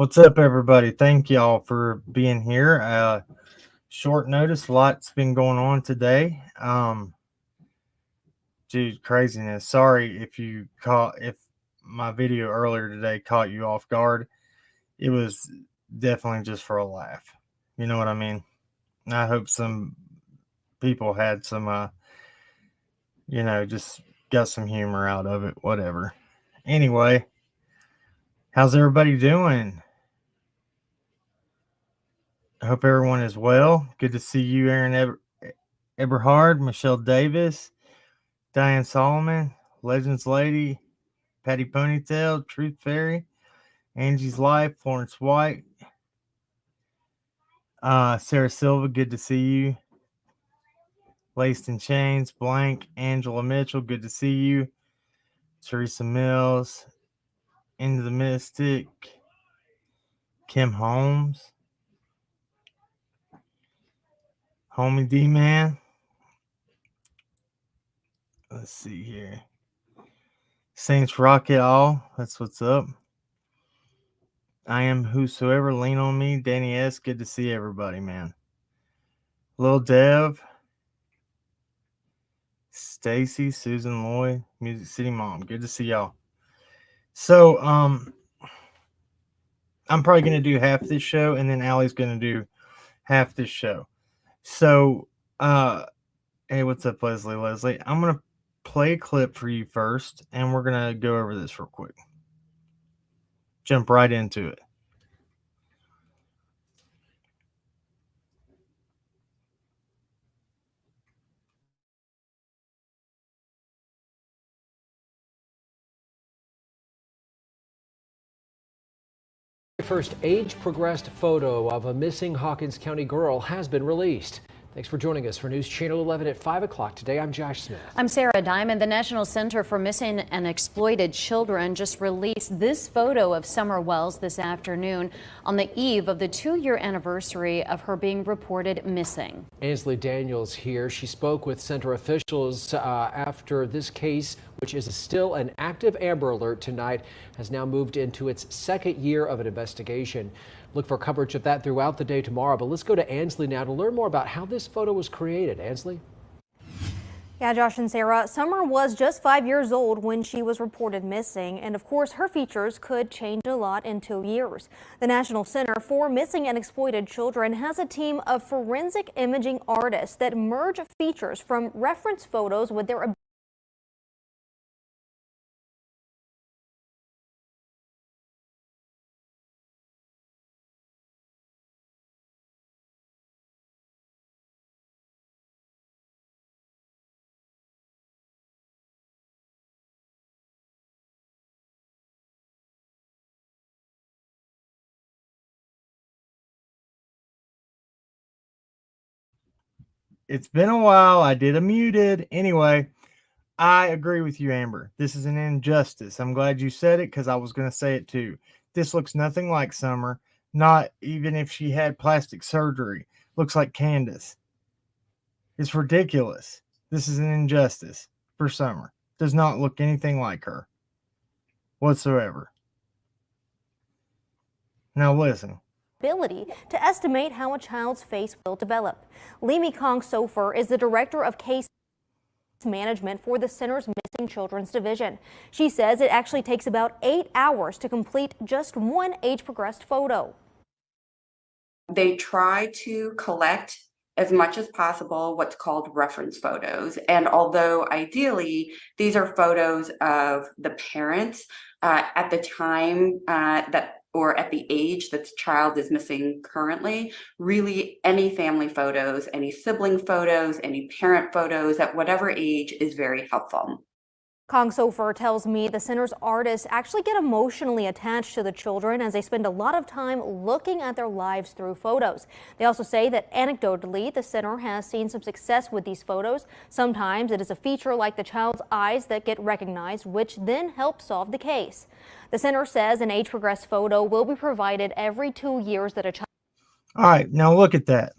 What's up, everybody? Thank y'all for being here. Short notice, a lot's been going on today. Dude, craziness. Sorry if my video earlier today caught you off guard. It was definitely just for a laugh. You know what I mean? I hope some people had some, just got some humor out of it. Whatever. Anyway, how's everybody doing? I hope everyone is well. Good to see you, Aaron Eberhard, Michelle Davis, Diane Solomon, Legends Lady, Patty Ponytail, Truth Fairy, Angie's Life, Florence White, Sarah Silva, good to see you. Laced in Chains, Blank, Angela Mitchell, good to see you. Teresa Mills, Into the Mystic, Kim Holmes, Homie D Man. Let's see here. Saints Rock It All, that's what's up. I am whosoever, lean on me. Danny S, good to see everybody, man. Lil Dev, Stacy, Susan Lloyd, Music City Mom, good to see y'all. So, I'm probably gonna do half this show, and then Allie's gonna do half this show. So, hey, what's up, Leslie? Leslie, I'm gonna play a clip for you first, and we're gonna go over this real quick. Jump right into it. First age-progressed photo of a missing Hawkins County girl has been released. Thanks for joining us for News Channel 11 at 5 o'clock today. I'm Josh Smith. I'm Sarah Diamond. The National Center for Missing and Exploited Children just released this photo of Summer Wells this afternoon on the eve of the 2-year anniversary of her being reported missing. Ansley Daniels here. She spoke with center officials after this case, which is still an active Amber Alert tonight, has now moved into its second year of an investigation. Look for coverage of that throughout the day tomorrow. But let's go to Ansley now to learn more about how this photo was created. Ansley? Yeah, Josh and Sarah, Summer was just 5 years old when she was reported missing. And of course, her features could change a lot in 2 years. The National Center for Missing and Exploited Children has a team of forensic imaging artists that merge features from reference photos with their It's been a while. I did a muted. Anyway, I agree with you, Amber. This is an injustice. I'm glad you said it because I was going to say it too. This looks nothing like Summer, not even if she had plastic surgery. Looks like Candace. It's ridiculous. This is an injustice for Summer. Does not look anything like her whatsoever. Now listen. ability to estimate how a child's face will develop. Limi Kong Sofer is the director of case management for the center's Missing Children's Division. She says it actually takes about 8 hours to complete just one age-progressed photo. They try to collect as much as possible what's called reference photos. And although ideally these are photos of the parents at the time or at the age that the child is missing currently, really any family photos, any sibling photos, any parent photos at whatever age is very helpful. Kong Sofer tells me the center's artists actually get emotionally attached to the children as they spend a lot of time looking at their lives through photos. They also say that anecdotally, the center has seen some success with these photos. Sometimes it is a feature like the child's eyes that get recognized, which then helps solve the case. The center says an age-progressed photo will be provided every 2 years that a child. All right, now look at that.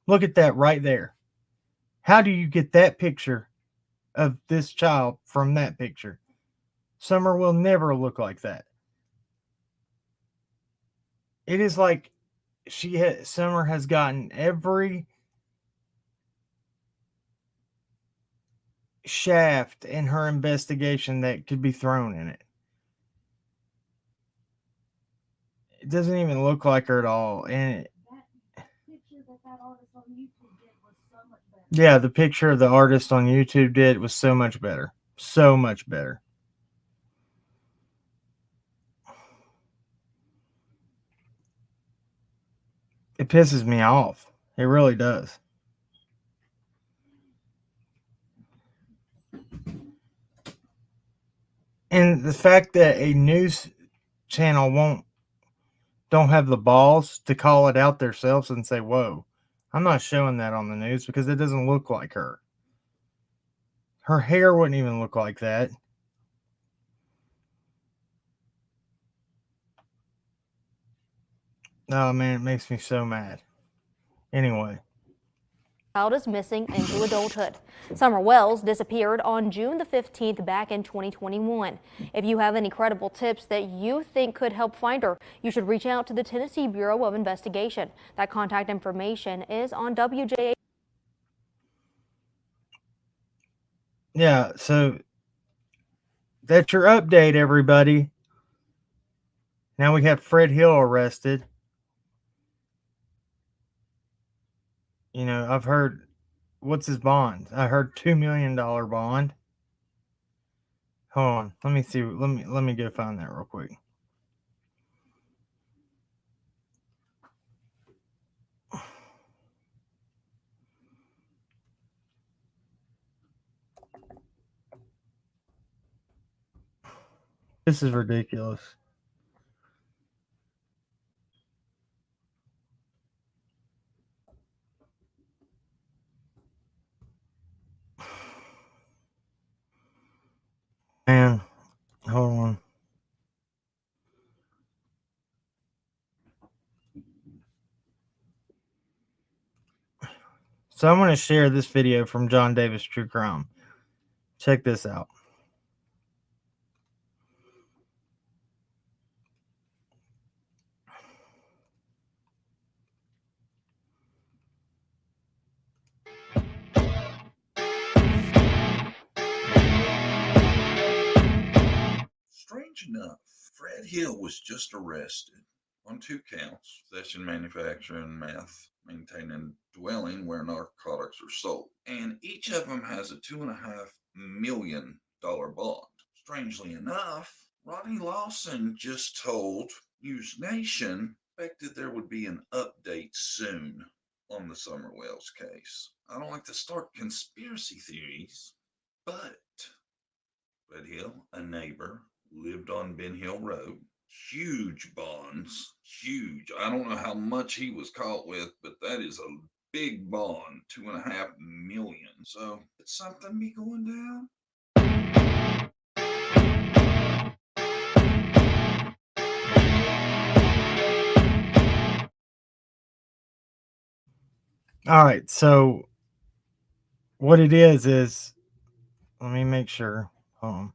Look at that right there. How do you get that picture of this child from that picture? Summer will never look like that. It is like Summer has gotten every shaft in her investigation that could be thrown in it. It doesn't even look like her at all. And yeah, the picture of the artist on YouTube did was so much better. So much better. It pisses me off. It really does. And the fact that a news channel don't have the balls to call it out themselves and say, whoa, I'm not showing that on the news because it doesn't look like her. Her hair wouldn't even look like that. Oh man, it makes me so mad. Anyway. Child is missing into adulthood. Summer Wells disappeared on June the 15th back in 2021. If you have any credible tips that you think could help find her, you should reach out to the Tennessee Bureau of Investigation. That contact information is on WJA. Yeah, so that's your update, everybody. Now we have Fred Hill arrested. You know, I've heard, what's his bond? I heard $2 million bond. Hold on, let me see. Let me go find that real quick. This is ridiculous. Man, hold on. So I'm going to share this video from John Davis True Crime. Check this out. Strange enough, Fred Hill was just arrested on 2 counts: possession, manufacturing meth, maintaining dwelling where narcotics are sold. And each of them has a $2.5 million bond. Strangely enough, Ronnie Lawson just told News Nation expected there would be an update soon on the Summer Wells case. I don't like to start conspiracy theories, but Fred Hill, a neighbor, lived on Ben Hill Road. Huge bonds, huge. I don't know how much he was caught with, but that is a big bond, $2.5 million. So could something be going down? All right, so what it is let me make sure. Hold on.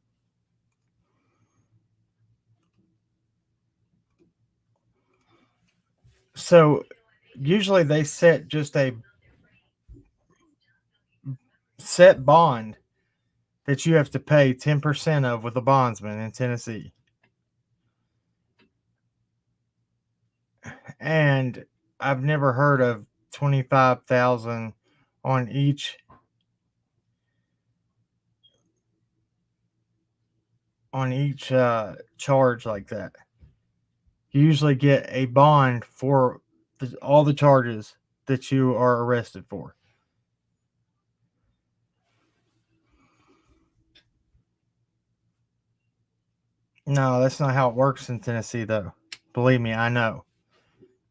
So usually they set just a set bond that you have to pay 10% of with a bondsman in Tennessee. And I've never heard of 25,000 on each charge like that. You usually get a bond for all the charges that you are arrested for. No, that's not how it works in Tennessee, though. Believe me, I know.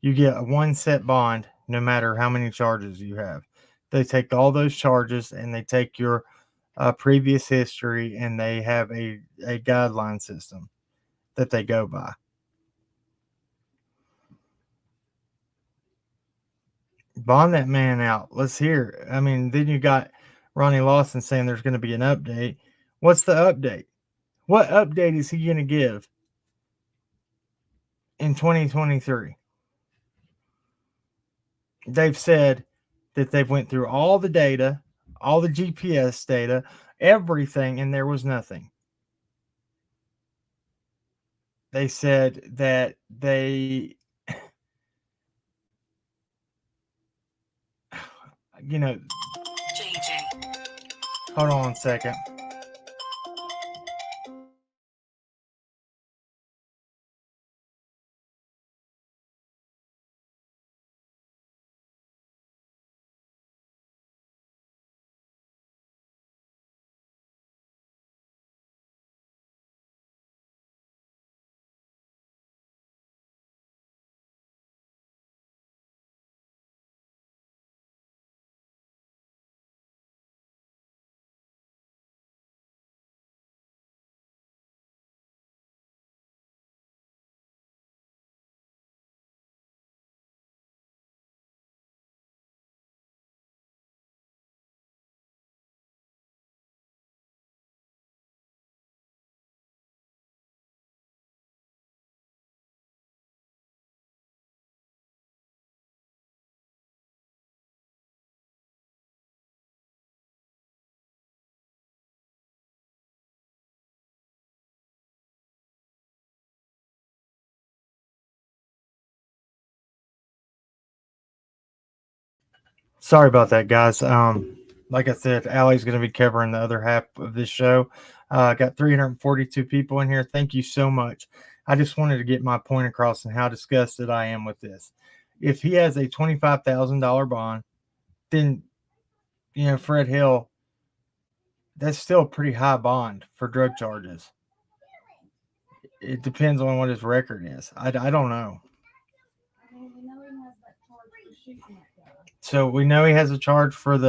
You get a one set bond no matter how many charges you have. They take all those charges and they take your previous history and they have a guideline system that they go by. Bond that man out. Let's hear. I mean, then you got Ronnie Lawson saying there's going to be an update. What's the update? What update is he going to give in 2023? they've said that they've went through all the data, all the GPS data, everything, and there was nothing. They said that they, you know, hold on a second. Sorry about that, guys. Like I said, Allie's going to be covering the other half of this show. Got 342 people in here. Thank you so much. I just wanted to get my point across and how disgusted I am with this. If he has a $25,000 bond, then, Fred Hill, that's still a pretty high bond for drug charges. It depends on what his record is. I don't know. So we know he has a charge for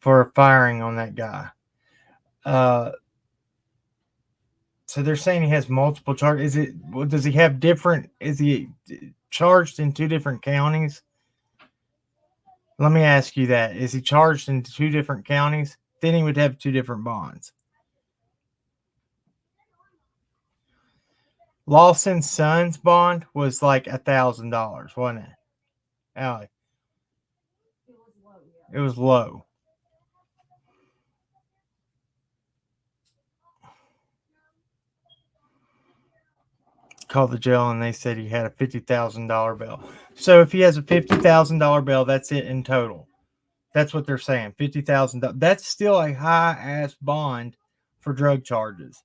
for firing on that guy. So they're saying he has multiple charges. Does he have different? Is he charged in two different counties? Let me ask you that. Is he charged in two different counties? Then he would have two different bonds. Lawson's son's bond was like $1,000, wasn't it? Allie? It was low. Called the jail and they said he had a $50,000 bail. So if he has a $50,000 bail, that's it in total. That's what they're saying. $50,000. That's still a high ass bond for drug charges.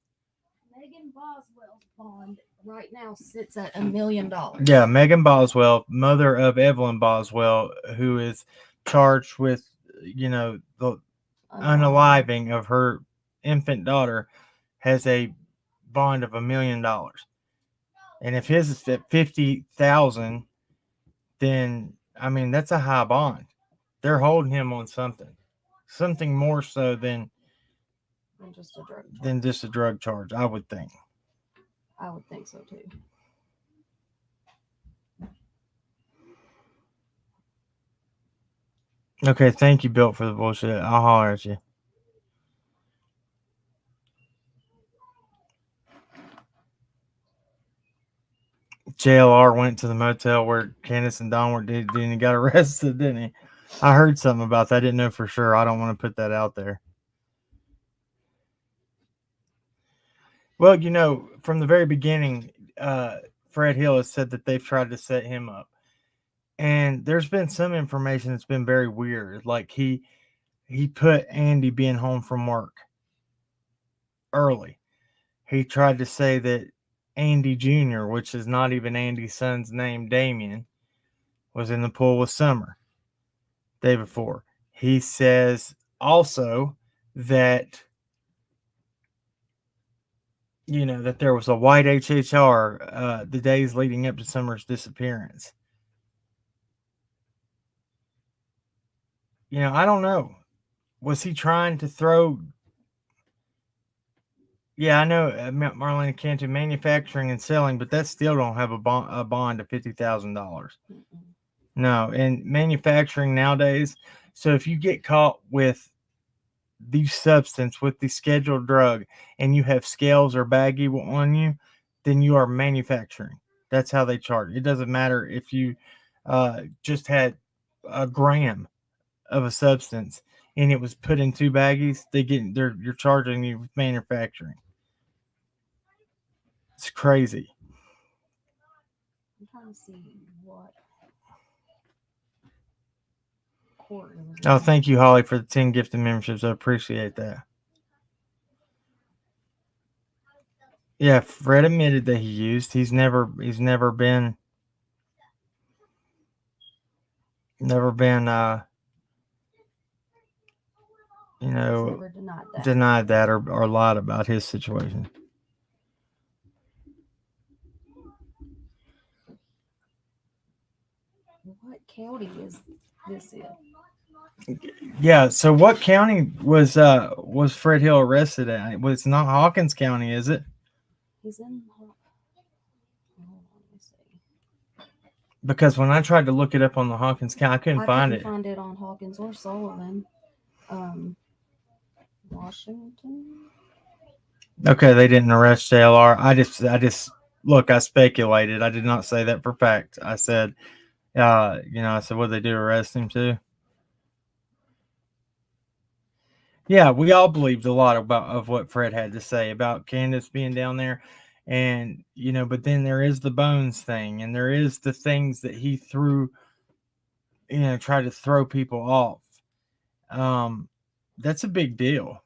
Megan Boswell's bond right now sits at $1 million. Yeah, Megan Boswell, mother of Evelyn Boswell, who is charged with, the unaliving of her infant daughter, has a bond of $1 million. And if his is at 50,000, then that's a high bond. They're holding him on something more so than just a drug charge. I would think. I would think so too. Okay, thank you, Bill, for the bullshit. I'll holler at you. JLR went to the motel where Candace and Don were, and he got arrested, didn't he? I heard something about that. I didn't know for sure. I don't want to put that out there. Well, from the very beginning, Fred Hill has said that they've tried to set him up. And there's been some information that's been very weird. Like he put Andy being home from work early. He tried to say that Andy Jr., which is not even Andy's son's name, Damien, was in the pool with Summer day before. He says also that, that there was a white HHR the days leading up to Summer's disappearance. I don't know. Was he trying to throw? Yeah, I know Marlena Cantu manufacturing and selling, but that still don't have a bond of $50,000. No, and manufacturing nowadays. So if you get caught with the substance, with the scheduled drug, and you have scales or baggie on you, then you are manufacturing. That's how they charge. It doesn't matter if you just had a gram of a substance and it was put in 2 baggies, you're charging you with manufacturing. It's crazy. I'm trying to see what court it was Oh, in. thank you, Holly, for the 10 gifted memberships. I appreciate that. Yeah, Fred admitted that he used. He's never been He's never denied that. denied that or lied about his situation. What county is this in? Yeah, so what county was Fred Hill arrested at? Well, it's not Hawkins County, is it? He's in. Hold on, let me see. Because when I tried to look it up on the Hawkins County, I couldn't I find couldn't it. find it on Hawkins or Sullivan. Washington. Okay, they didn't arrest JLR. I just look. I speculated. I did not say that for fact. I said, I said, what they do? Arrest him too? Yeah, we all believed a lot of what Fred had to say about Candace being down there, and but then there is the bones thing, and there is the things that he threw, tried to throw people off. That's a big deal.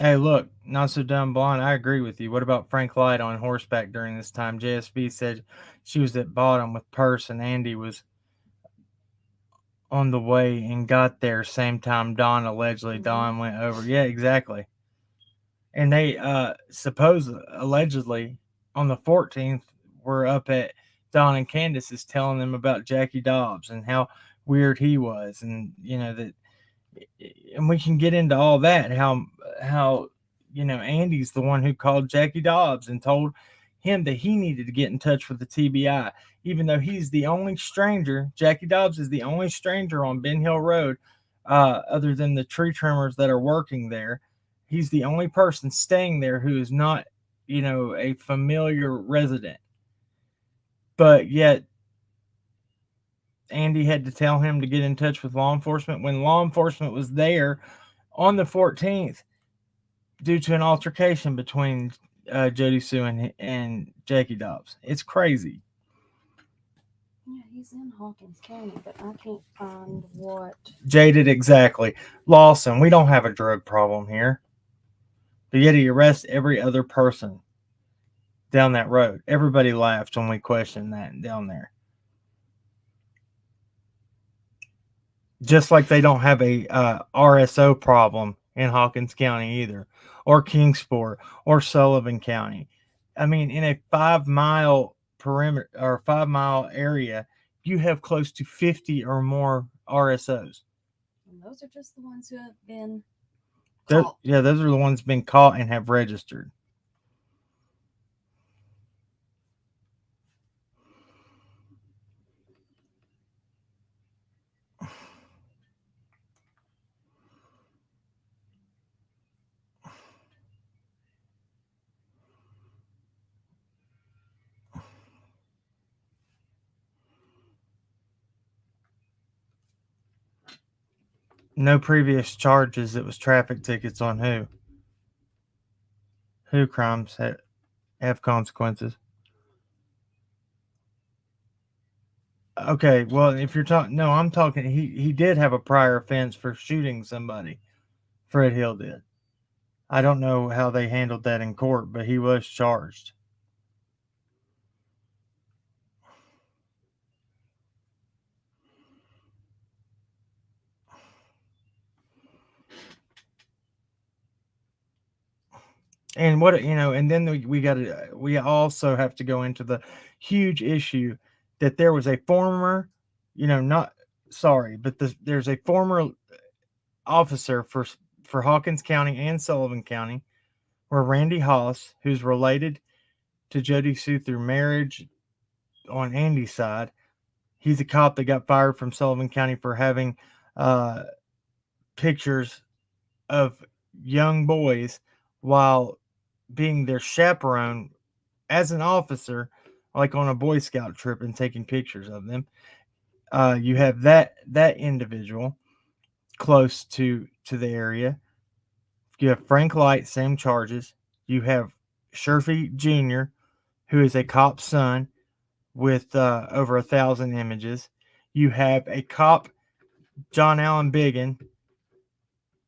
Hey, look, not so dumb blonde. I agree with you. What about Frank Light on horseback during this time? JSB said she was at bottom with purse, and Andy was on the way and got there same time Don allegedly. Don went over. Yeah, exactly. And they allegedly on the 14th were up at Don and Candace's telling them about Jackie Dobbs and how weird he was, and that, and we can get into all that, how Andy's the one who called Jackie Dobbs and told him that he needed to get in touch with the TBI, even though he's the only stranger. Jackie Dobbs is the only stranger on Ben Hill Road, other than the tree trimmers that are working there. He's the only person staying there who is not, a familiar resident. But yet, Andy had to tell him to get in touch with law enforcement when law enforcement was there on the 14th due to an altercation between Jody Sue and Jackie Dobbs. It's crazy. Yeah, he's in Hawkins County, but I can't find what. Jaded, exactly. Lawson, we don't have a drug problem here. But yet he arrests every other person down that road. Everybody laughed when we questioned that down there. Just like they don't have a RSO problem in Hawkins County either, or Kingsport, or Sullivan County. I mean, in a 5-mile perimeter or 5-mile area, you have close to 50 or more RSOs. And those are just the ones who have been caught. Yeah, those are the ones been caught and have registered. No previous charges. It was traffic tickets on who? Who crimes have consequences? Okay, well, if you're talking, no, I'm talking. He did have a prior offense for shooting somebody. Fred Hill did. I don't know how they handled that in court, but he was charged. And what and then we also have to go into the huge issue that there was a former, not sorry, but there's a former officer for Hawkins County and Sullivan County, where Randy Haas, who's related to Jody Sue through marriage on Andy's side, he's a cop that got fired from Sullivan County for having pictures of young boys while being their chaperone as an officer, like on a Boy Scout trip and taking pictures of them. You have that individual close to the area. You have Frank Light, same charges. You have Sherfy Jr., who is a cop's son with over 1,000 images. You have a cop, John Allen Biggin,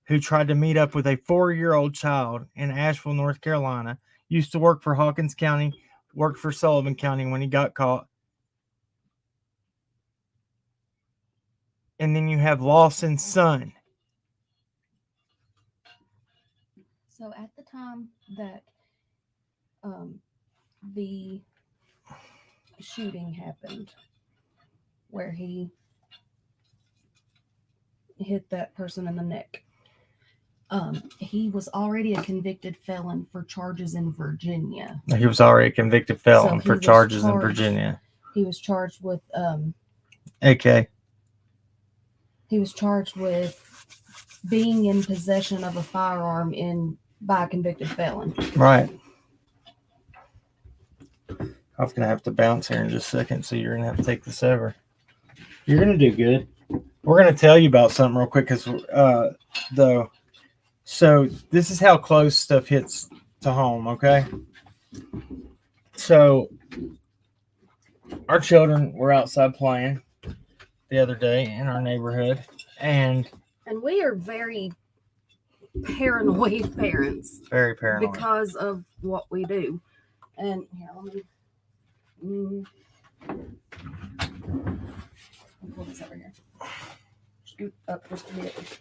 who tried to meet up with a 4-year-old child in Asheville, North Carolina. Used to work for Hawkins County, worked for Sullivan County when he got caught. And then you have Lawson's son. So at the time that the shooting happened, where he hit that person in the neck, he was already a convicted felon for charges in Virginia. He was already a convicted felon for charges in Virginia. He was charged with AK. He was charged with being in possession of a firearm by a convicted felon. Right. I'm going to have to bounce here in just a second, so you're going to have to take this over. You're going to do good. We're going to tell you about something real quick, because so this is how close stuff hits to home, okay? So our children were outside playing the other day in our neighborhood, and we are very paranoid parents. Very paranoid. Because of what we do. And here, let me pull this over here. Scoot up just a bit.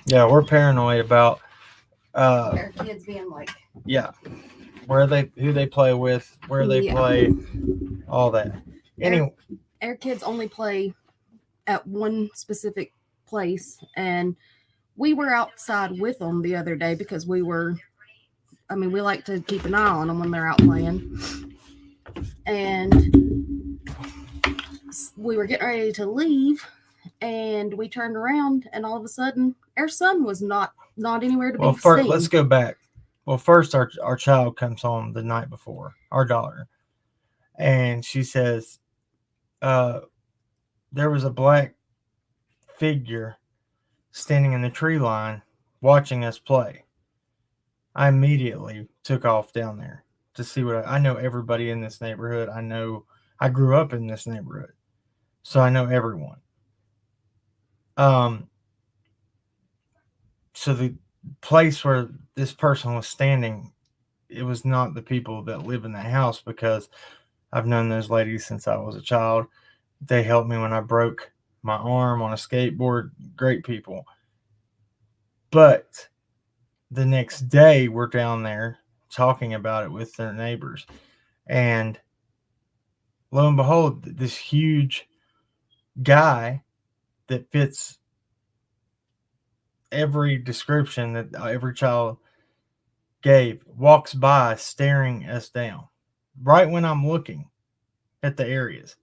Yeah, we're paranoid about Our kids being like, yeah, who they play with, where they play, all that. Anyway, our kids only play at one specific place, and we were outside with them the other day because we like to keep an eye on them when they're out playing. And we were getting ready to leave, and we turned around, and all of a sudden, our son was not anywhere to be first, seen. let's go back. Well, first, our child comes home the night before, our daughter, and she says, there was a black figure standing in the tree line watching us play. I immediately took off down there to see what I know everybody in this neighborhood. I grew up in this neighborhood, so I know everyone. So the place where this person was standing, it was not the people that live in the house, because I've known those ladies since I was a child. They helped me when I broke my arm on a skateboard. Great people. But the next day, we're down there talking about it with their neighbors. And lo and behold, this huge guy that fits every description that every child gave walks by, staring us down right when I'm looking at the areas.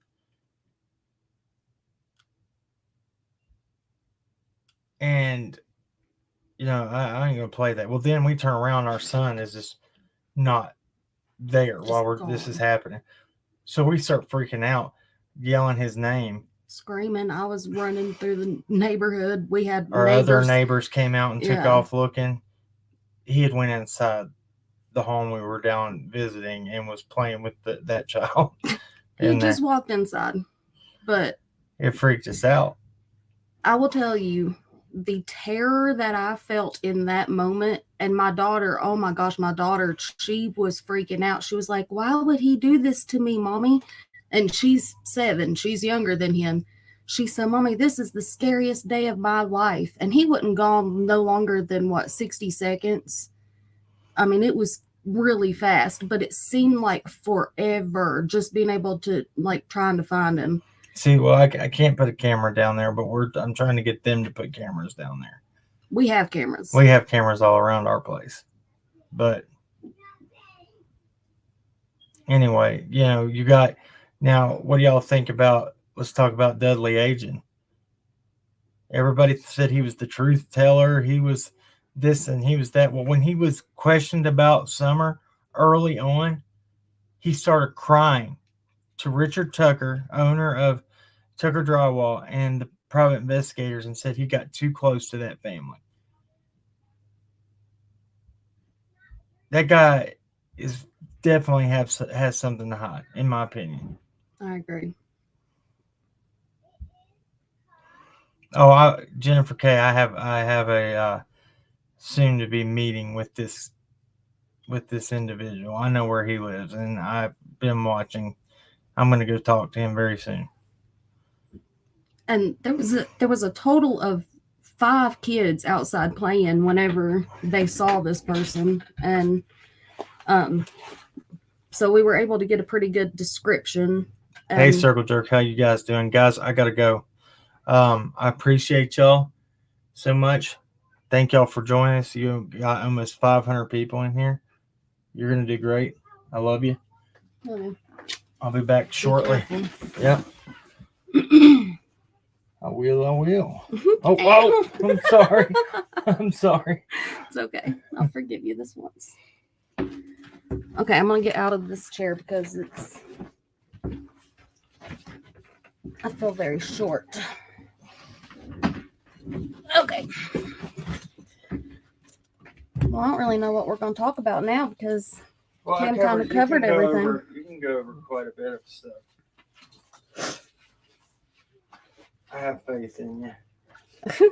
And I ain't gonna play that. Well, then we turn around, our son is just not there while this is happening. So we start freaking out, yelling his name, screaming. I was running through the neighborhood. We had our other neighbors came out and took off looking. He had went inside the home we were down visiting and was playing with that child. He just walked inside, but it freaked us out. I will tell you, the terror that I felt in that moment, and my daughter, oh my gosh, she was freaking out. She was like, why would he do this to me, Mommy? And she's 7. She's younger than him. She said, Mommy, this is the scariest day of my life. And he wasn't gone no longer than 60 seconds. I mean, it was really fast, but it seemed like forever just being able to trying to find him. See, well, I can't put a camera down there, but I'm trying to get them to put cameras down there. We have cameras. We have cameras all around our place. But anyway, you got, now, what do y'all think about, let's talk about Dudley Agin. Everybody said he was the truth teller. He was this and he was that. Well, when he was questioned about Summer early on, he started crying to Richard Tucker, owner of Tucker Drywall, and the private investigators, and said he got too close to that family. That guy is definitely has something to hide, in my opinion. I agree. Oh, Jennifer K, I have a soon to be meeting with this individual. I know where he lives, and I've been watching. I'm going to go talk to him very soon. And there was a total of 5 kids outside playing whenever they saw this person, and so we were able to get a pretty good description. Hey, Circle Jerk, how you guys doing? Guys, I gotta go. I appreciate y'all so much. Thank y'all for joining us. You got almost 500 people in here. You're gonna do great. I love you. I'll be back shortly. Yep. I will. Oh, I'm sorry. I'm sorry. It's okay. I'll forgive you this once. Okay, I'm gonna get out of this chair because I feel very short. Okay. Well, I don't really know what we're going to talk about now because Cam kind of covered everything. You can go over quite a bit of stuff. I have faith in you.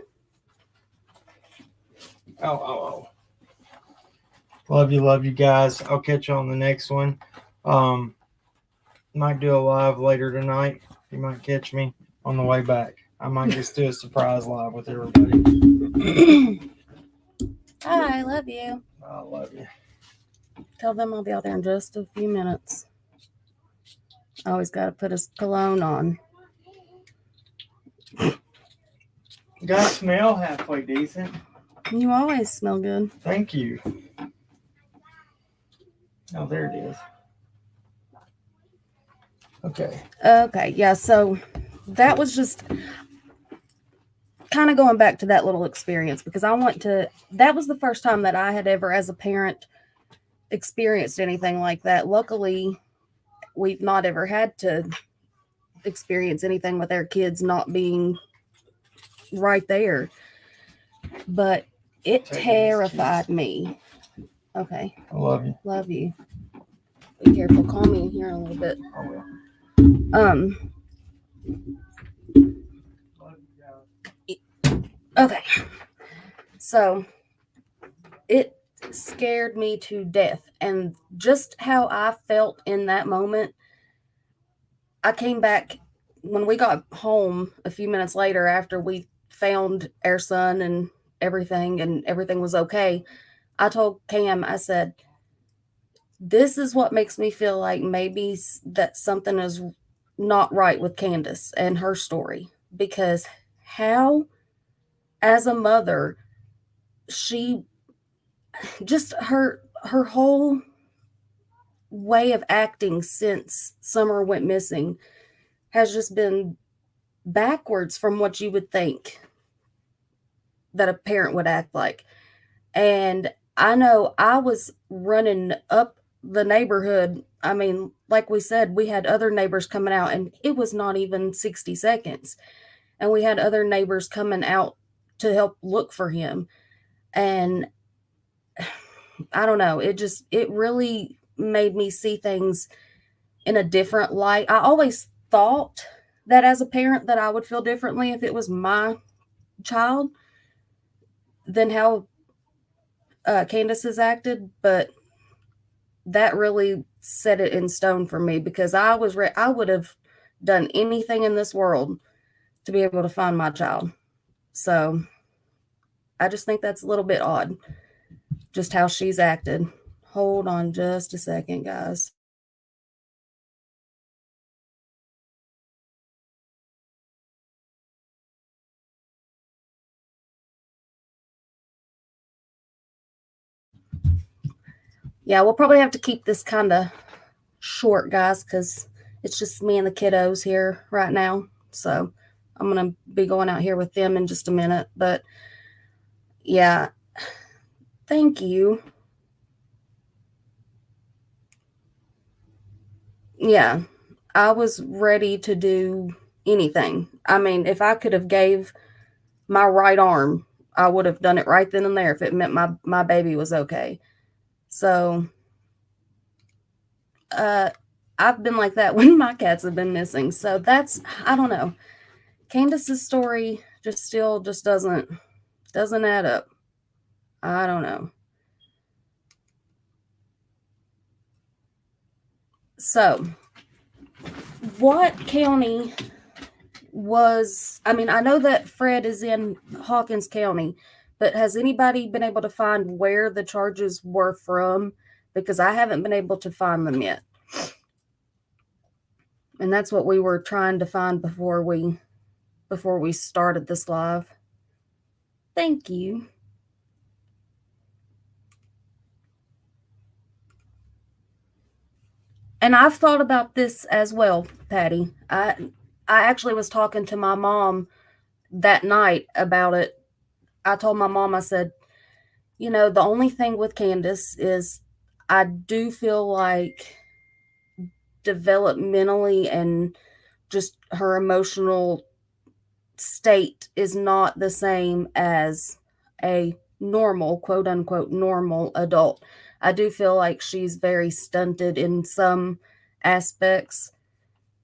Oh. Love you guys. I'll catch you on the next one. Might do a live later tonight. You might catch me on the way back. I might just do a surprise live with everybody. Hi, I love you. I love you. Tell them I'll be out there in just a few minutes. I always got to put his cologne on. You guys smell halfway decent. You always smell good. Thank you. Oh, there it is. Okay, yeah, so that was just kind of going back to that little experience because that was the first time that I had ever, as a parent, experienced anything like that. Luckily, we've not ever had to experience anything with our kids not being right there, but it terrified me. Okay. I love you. Love you. Be careful. Call me in here in a little bit. I will. Okay. So it scared me to death. And just how I felt in that moment, I came back when we got home a few minutes later after we found our son and everything was okay. I told Cam, I said, this is what makes me feel like maybe that something is not right with Candace and her story, because how, as a mother, she just her whole way of acting since Summer went missing has just been backwards from what you would think that a parent would act like. And I know I was running up the neighborhood. I mean, like we said, we had other neighbors coming out, and it was not even 60 seconds. And we had other neighbors coming out to help look for him. And I don't know, it really made me see things in a different light. I always thought that as a parent that I would feel differently if it was my child than how Candace has acted, but that really set it in stone for me, because I would have done anything in this world to be able to find my child. So I just think that's a little bit odd, just how she's acted. Hold on just a second, guys. Yeah, we'll probably have to keep this kind of short, guys, because it's just me and the kiddos here right now. So I'm going to be going out here with them in just a minute. But yeah, thank you. Yeah, I was ready to do anything. I mean, if I could have gave my right arm, I would have done it right then and there if it meant my baby was okay. So, I've been like that when my cats have been missing. So that's, I don't know. Candace's story just still just doesn't add up. I don't know. So, what county was, I mean, I know that Fred is in Hawkins County, but has anybody been able to find where the charges were from? Because I haven't been able to find them yet. And that's what we were trying to find before we started this live. Thank you. And I've thought about this as well, Patty. I actually was talking to my mom that night about it. I told my mom, I said, you know, the only thing with Candace is I do feel like developmentally and just her emotional state is not the same as a normal, quote unquote, normal adult. I do feel like she's very stunted in some aspects.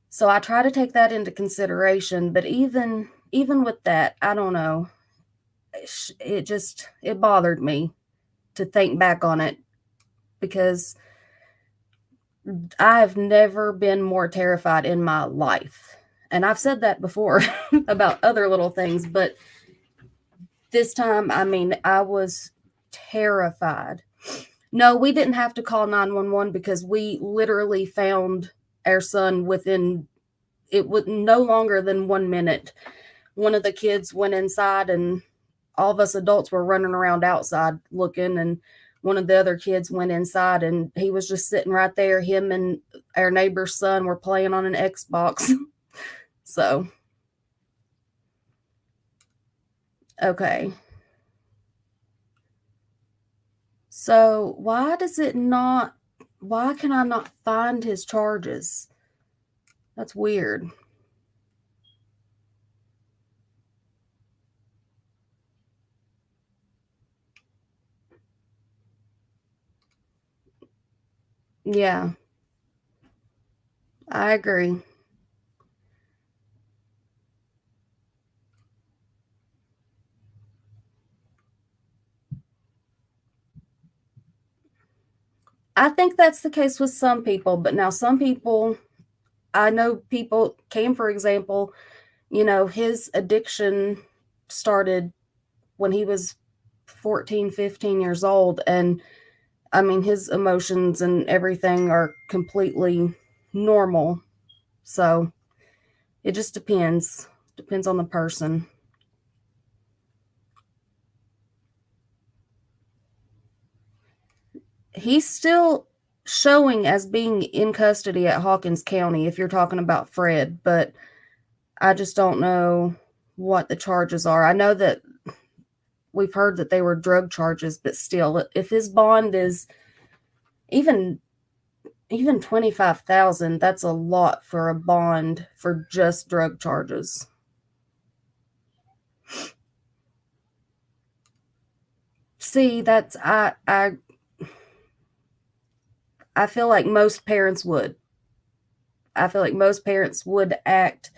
So I try to take that into consideration, but even with that, I don't know. It bothered me to think back on it because I've never been more terrified in my life. And I've said that before about other little things, but this time, I mean, I was terrified. No, we didn't have to call 911 because we literally found our son within, it was no longer than 1 minute. One of the kids went inside and all of us adults were running around outside looking, and one of the other kids went inside and he was just sitting right there. Him and our neighbor's son were playing on an Xbox. So, okay. So why can I not find his charges? That's weird. Yeah, I agree. I think that's the case with some people, but now some people, I know people came, for example, you know, his addiction started when he was 14, 15 years old. And I mean, his emotions and everything are completely normal. So it just depends on the person. He's still showing as being in custody at Hawkins County if you're talking about Fred, but I just don't know what the charges are. I know that we've heard that they were drug charges, but still, if his bond is even 25,000, that's a lot for a bond for just drug charges. See, that's I feel like most parents would. I feel like most parents would act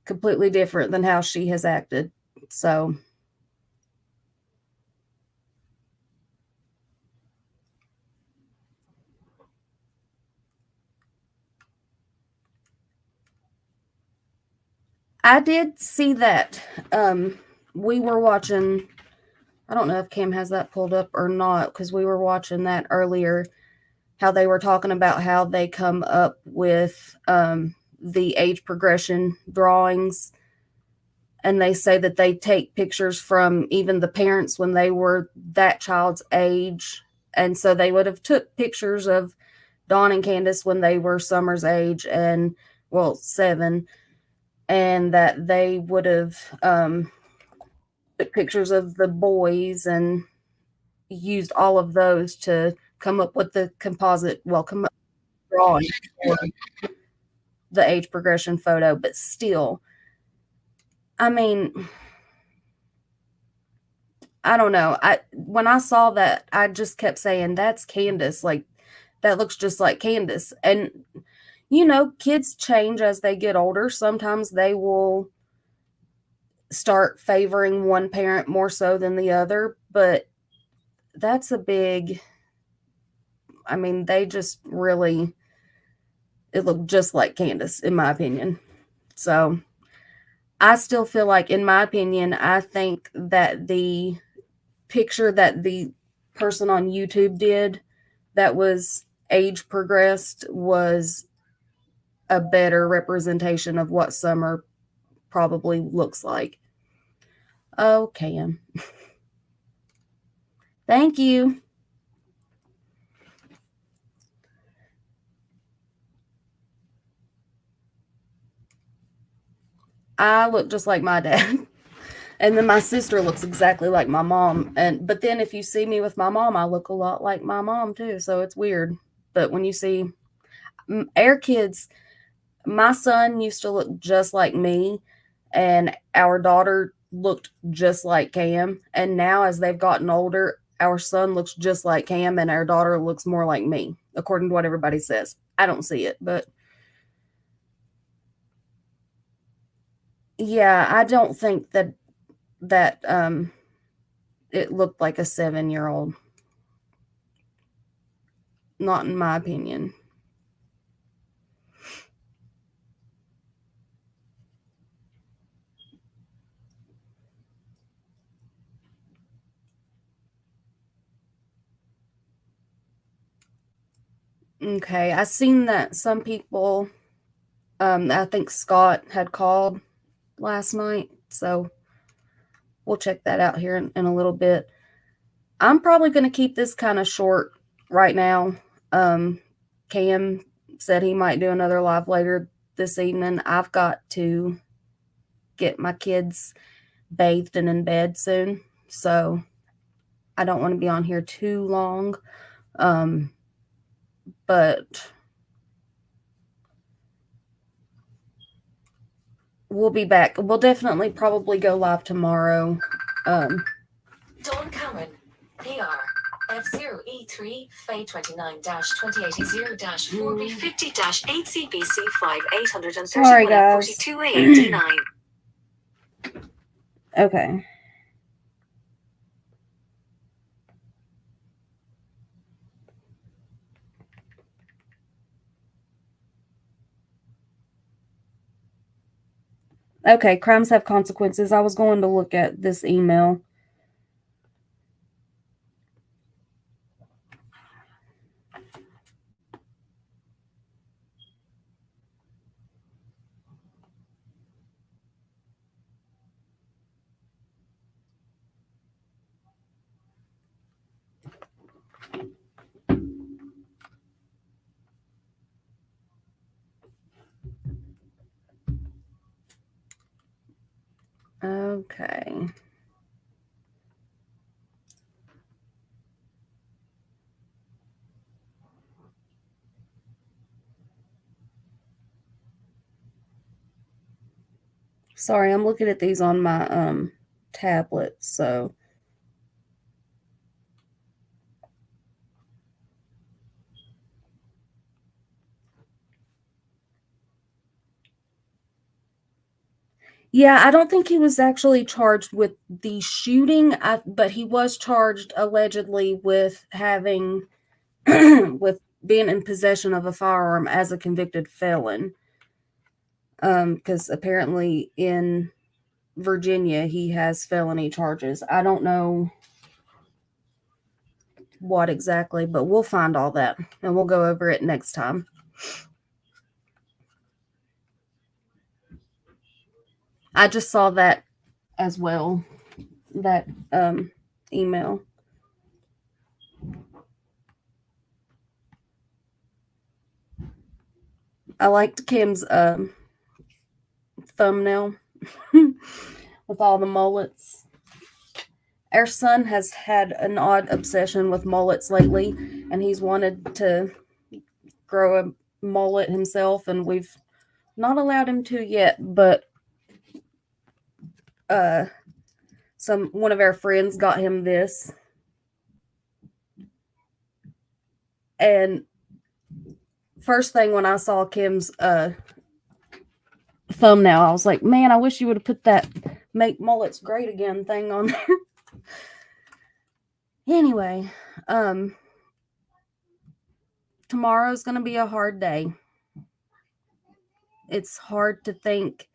completely different than how she has acted. So I did see that. We were watching, I don't know if Cam has that pulled up or not, because we were watching that earlier, how they were talking about how they come up with the age progression drawings. And they say that they take pictures from even the parents when they were that child's age. And so they would have took pictures of Dawn and Candace when they were Summer's age and, well, 7. And that they would have took pictures of the boys and used all of those to come up with the composite, well, come up drawing for the age progression photo, but still, I mean, I don't know. When I saw that, I just kept saying, that's Candace. Like, that looks just like Candace. And, you know, kids change as they get older. Sometimes they will start favoring one parent more so than the other, but that's a big, I mean, they just really, it looked just like Candace, in my opinion. So I still feel like, in my opinion, I think that the picture that the person on YouTube did that was age progressed was a better representation of what Summer probably looks like. Okay. Thank you. I look just like my dad. And then my sister looks exactly like my mom. But then if you see me with my mom, I look a lot like my mom too. So it's weird. But when you see our kids, my son used to look just like me, and our daughter looked just like Cam. And now as they've gotten older, our son looks just like Cam and our daughter looks more like me, according to what everybody says. I don't see it, but yeah, I don't think that it looked like a 7-year-old. Not in my opinion. Okay, I seen that some people, I think Scott had called last night, so we'll check that out here in a little bit. I'm probably going to keep this kind of short right now. Cam said he might do another live later this evening. I've got to get my kids bathed and in bed soon, so I don't want to be on here too long. But we'll be back. We'll definitely probably go live tomorrow. Dawn Cameron, PR, F0E3, Fay 29-2080-4B50-8CBC 5831-42A89. Okay. Okay, crimes have consequences. I was going to look at this email. Okay. Sorry, I'm looking at these on my tablet, so yeah, I don't think he was actually charged with the shooting, but he was charged allegedly with having with being in possession of a firearm as a convicted felon. Because apparently in Virginia he has felony charges. I don't know what exactly, but we'll find all that and we'll go over it next time. I just saw that as well, that email. I liked Kim's thumbnail with all the mullets. Our son has had an odd obsession with mullets lately, and he's wanted to grow mullet himself, and we've not allowed him to yet, but one of our friends got him this. And first thing when I saw Kim's thumbnail, I was like, man, I wish you would have put that "Make Mullets Great Again" thing on there. Anyway, tomorrow's going to be a hard day. It's hard to think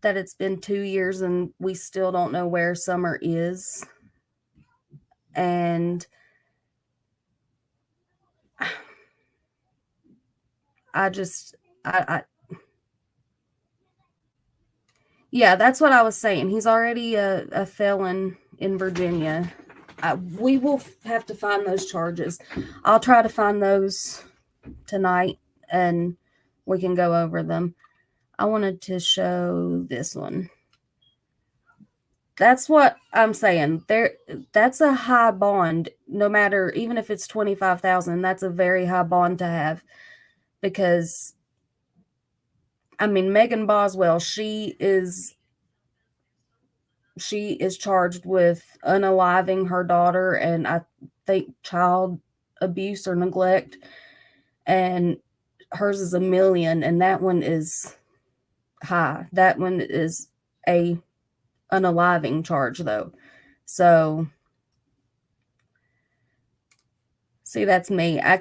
that it's been 2 years and we still don't know where Summer is. And yeah, that's what I was saying. He's already a felon in Virginia. We will have to find those charges. I'll try to find those tonight and we can go over them. I wanted to show this one. That's what I'm saying. That's a high bond, no matter, even if it's $25,000, that's a very high bond to have. Because, I mean, Megan Boswell, she is charged with unaliving her daughter and I think child abuse or neglect. And hers is $1 million, and that one is high. That one is a unaliving charge, though. So, see, that's me. I'm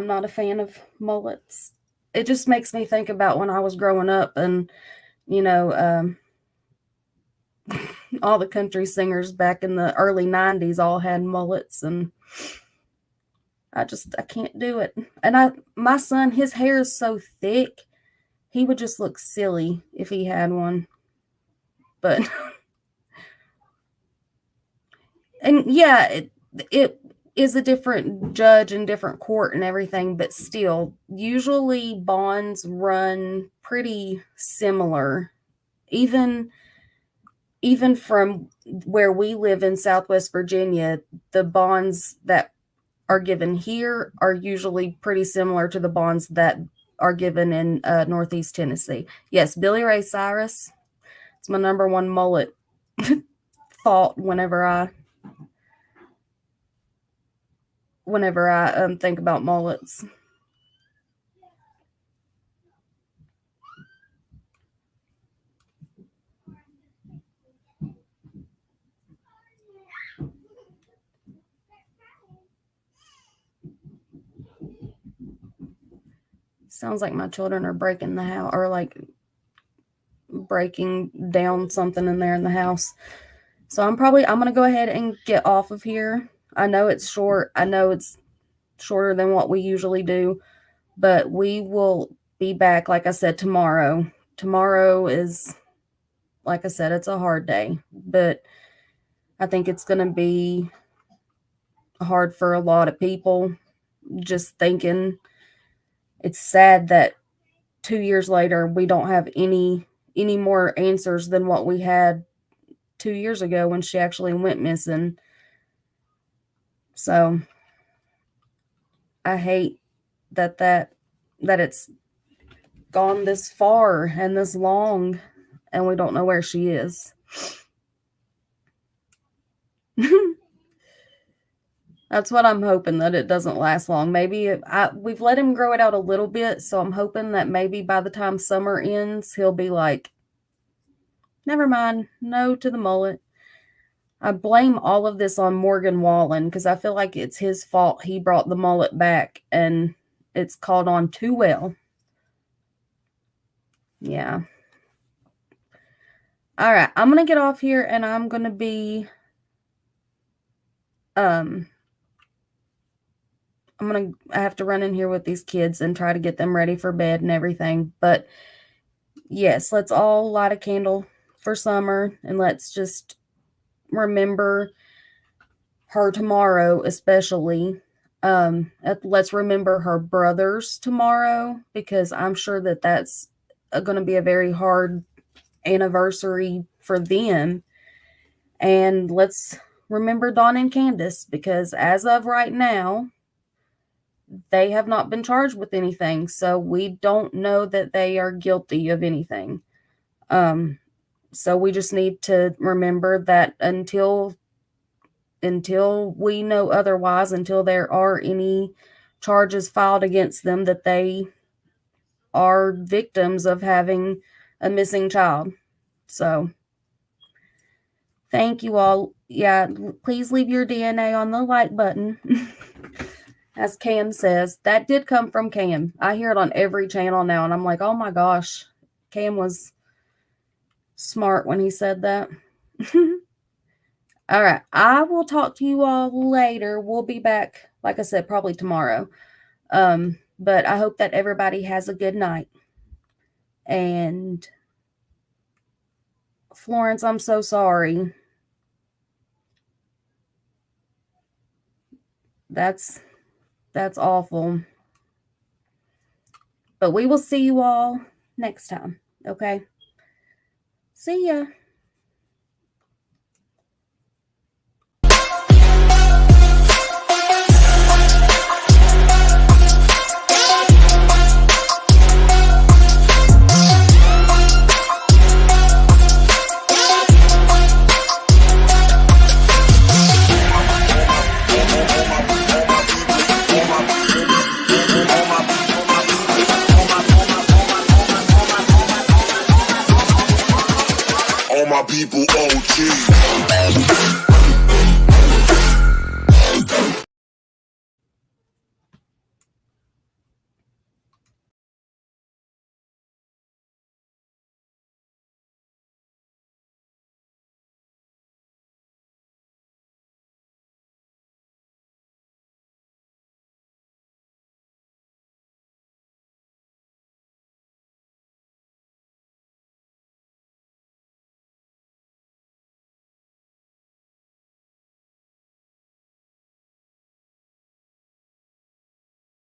not a fan of mullets. It just makes me think about when I was growing up and, you know, all the country singers back in the early 90s all had mullets, and I can't do it. And my son, his hair is so thick, he would just look silly if he had one. But, and yeah, it is a different judge and different court and everything, but still, usually bonds run pretty similar. Even from where we live in Southwest Virginia, the bonds that are given here are usually pretty similar to the bonds that are given in Northeast Tennessee. Yes, Billy Ray Cyrus. It's my number one mullet thought whenever I think about mullets. Sounds like my children are breaking the house, or like breaking down something in there in the house. So I'm going to go ahead and get off of here. I know it's short. I know it's shorter than what we usually do, but we will be back, like I said, tomorrow. Tomorrow is, like I said, it's a hard day, but I think it's going to be hard for a lot of people. Just thinking, it's sad that 2 years later, we don't have any more answers than what we had 2 years ago when she actually went missing. So I hate that it's gone this far and this long and we don't know where she is. That's what I'm hoping, that it doesn't last long. Maybe we've let him grow it out a little bit, so I'm hoping that maybe by the time summer ends, he'll be like, never mind, no to the mullet. I blame all of this on Morgan Wallen because I feel like it's his fault he brought the mullet back and it's caught on too well. Yeah. All right, I'm going to get off here and I'm going to be I have to run in here with these kids and try to get them ready for bed and everything. But yes, let's all light a candle for Summer and let's just remember her tomorrow, especially. Let's remember her brothers tomorrow because I'm sure that that's going to be a very hard anniversary for them. And let's remember Dawn and Candace because as of right now, they have not been charged with anything, so we don't know that they are guilty of anything. So we just need to remember that until we know otherwise, until there are any charges filed against them, that they are victims of having a missing child. So thank you all. Yeah, please leave your DNA on the like button. As Cam says, that did come from Cam. I hear it on every channel now, and I'm like, oh my gosh, Cam was smart when he said that. All right, I will talk to you all later. We'll be back, like I said, probably tomorrow. But I hope that everybody has a good night. And Florence, I'm so sorry. That's awful. But we will see you all next time, okay? See ya. All my people OG.